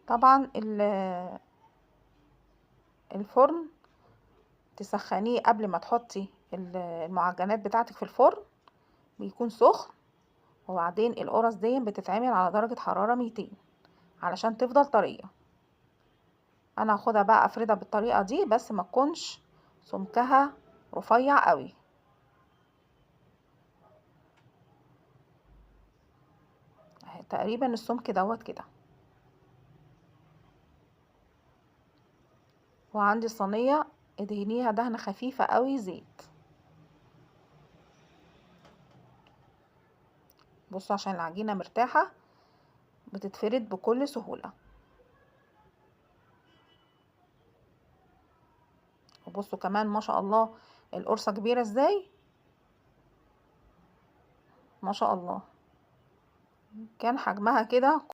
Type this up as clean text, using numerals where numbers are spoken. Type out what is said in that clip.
طبعا الفرن تسخنيه قبل ما تحطي المعجنات بتاعتك في الفرن، بيكون سخن. وبعدين القرص دي بتتعمل على درجة حرارة 200 علشان تفضل طرية. انا هاخدها بقى افردها بالطريقة دي، بس ما تكونش سمكها رفيع قوي. اهي تقريبا السمك دوت كده. وعندي صينية ادهنيها دهنة خفيفة قوي زيت. بصوا عشان العجينة مرتاحة بتتفرد بكل سهولة. وبصوا كمان ما شاء الله القرصة كبيرة ازاي، ما شاء الله. كان حجمها كده